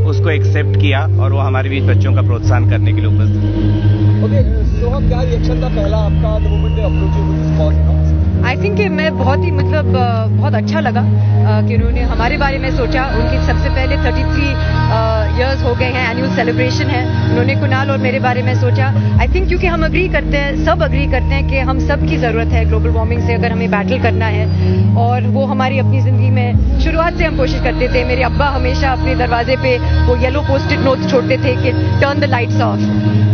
उसको एक्सेप्ट किया और वो हमारे बीच बच्चों का प्रोत्साहन करने के लिए उपस्थित। ओके, सोहा, क्या रिएक्शन था पहला आपका the moment they approach you with this cause? I think कि मैं बहुत ही बहुत अच्छा लगा कि उन्होंने हमारे बारे में सोचा। उनकी सबसे पहले 33 इयर्स हो गए हैं, एनुअल सेलिब्रेशन है, उन्होंने कुणाल और मेरे बारे में सोचा। आई थिंक क्योंकि हम अग्री करते हैं, सब अग्री करते हैं कि हम सब की ज़रूरत है ग्लोबल वार्मिंग से अगर हमें बैटल करना है, और वो हमारी अपनी ज़िंदगी में शुरुआत से हम कोशिश करते थे। मेरे अब्बा हमेशा अपने दरवाजे पे वो येलो पोस्टेड नोट्स छोड़ते थे कि टर्न द लाइट्स ऑफ,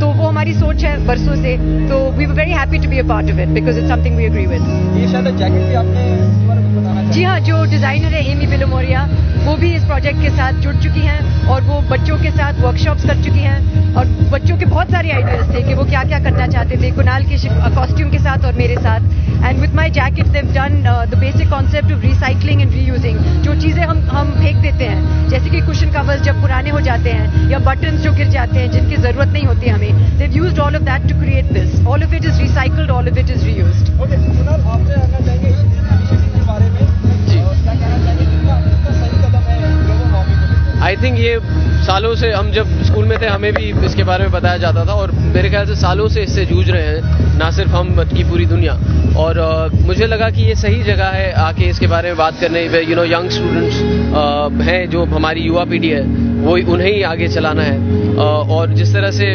तो वो हमारी सोच है बरसों से। तो we were very happy to be a part of it because it's something we agree with. ये शायद जैकेट भी आपने इस बारे में बताना चाहिए। जी हाँ, जो डिज़ाइनर है एमी विलोमोरिया, वो भी इस प्रोजेक्ट के साथ जुड़ चुकी हैं और वो बच्चों के साथ वर्कशॉप्स कर चुकी हैं, और बच्चों के बहुत सारे आइडियाज थे कि वो क्या क्या करना चाहते थे कुणाल के कॉस्ट्यूम के साथ और मेरे साथ। And with my jacket they have done the basic concept of recycling and reusing. जो चीज़ें हम फेंक देते हैं, जैसे कि कुशन कवर्स जब पुराने हो जाते हैं या बटन्स जो गिर जाते हैं जिनकी ज़रूरत नहीं होती हमें, they have used all of that to create this. All of it is recycled, all of it is reused. Okay, Kunal, आपसे जानना चाहेंगे इस इनिशिएटिव के बारे में जी, क्या कहना चाहेंगे, कितना सही कदम है ग्लोबल वार्मिंग को? आई थिंक ये सालों से, हम जब स्कूल में थे हमें भी इसके बारे में बताया जाता था, और मेरे ख्याल से सालों से इससे जूझ रहे हैं, ना सिर्फ हम बल्कि पूरी दुनिया। और मुझे लगा कि ये सही जगह है आके इसके बारे में बात करने। यू नो, यंग स्टूडेंट्स हैं जो हमारी युवा पीढ़ी है, वो उन्हें ही आगे चलाना है। और जिस तरह से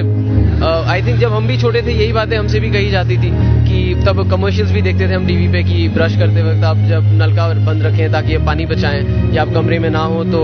आई थिंक जब हम भी छोटे थे यही बातें हमसे भी कही जाती थी कि तब कमर्शियल्स भी देखते थे हम टीवी पे कि ब्रश करते वक्त आप जब नलका बंद रखें ताकि आप पानी बचाएं, या आप कमरे में ना हो तो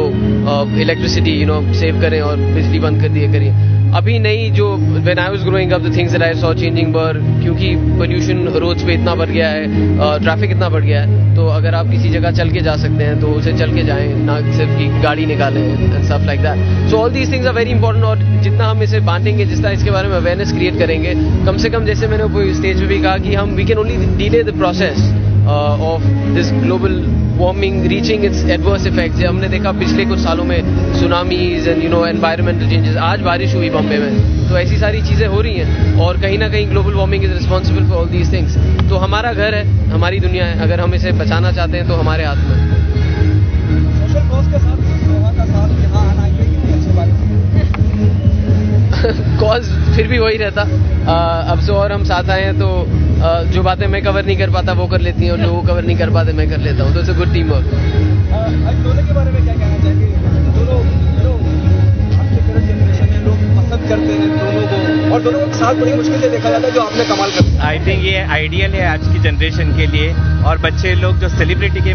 इलेक्ट्रिसिटी सेव करें और बिजली बंद कर दिए करिए। अभी नहीं, जो when I was growing up the things that I saw changing were, क्योंकि पोल्यूशन रोड्स पे इतना बढ़ गया है, ट्रैफिक इतना बढ़ गया है, तो अगर आप किसी जगह चल के जा सकते हैं तो उसे चल के जाएं, ना सिर्फ की गाड़ी निकालें and stuff like that. So all these things are very important, और जितना हम इसे बांटेंगे, जितना इसके बारे में अवेयरनेस क्रिएट करेंगे, कम से कम जैसे मैंने स्टेज पे भी कहा कि हम we can only delay the process of this global warming reaching its adverse effects. हमने देखा पिछले कुछ सालों में सुनामीज एंड एनवायरमेंटल चेंजेस, आज बारिश हुई बॉम्बे में, तो ऐसी सारी चीज़ें हो रही हैं, और कहीं ना कहीं global warming is responsible for all these things. तो हमारा घर है, हमारी दुनिया है, अगर हम इसे बचाना चाहते हैं तो हमारे हाथ में। सोशल कॉज के साथ सोहा का साथ यहाँ आना, ये कितनी अच्छी बात है। कॉज फिर भी वही रहता। अब से और हम साथ आए हैं तो जो बातें मैं कवर नहीं कर पाता वो कर लेती हैं, और जो वो कवर नहीं कर पाते मैं कर लेता हूँ, तो it's a good team work. दोनों के बारे में क्या कहना चाहेंगे? दोनों आपके करंट जनरेशन में लोग पसंद करते हैं दोनों को, और दोनों को साथ बड़ी मुश्किल से देखा जाता है, जो आपने कमाल कर दिया। आई थिंक ये आइडियल है आज की जनरेशन के लिए, और बच्चे लोग जो सेलिब्रिटी के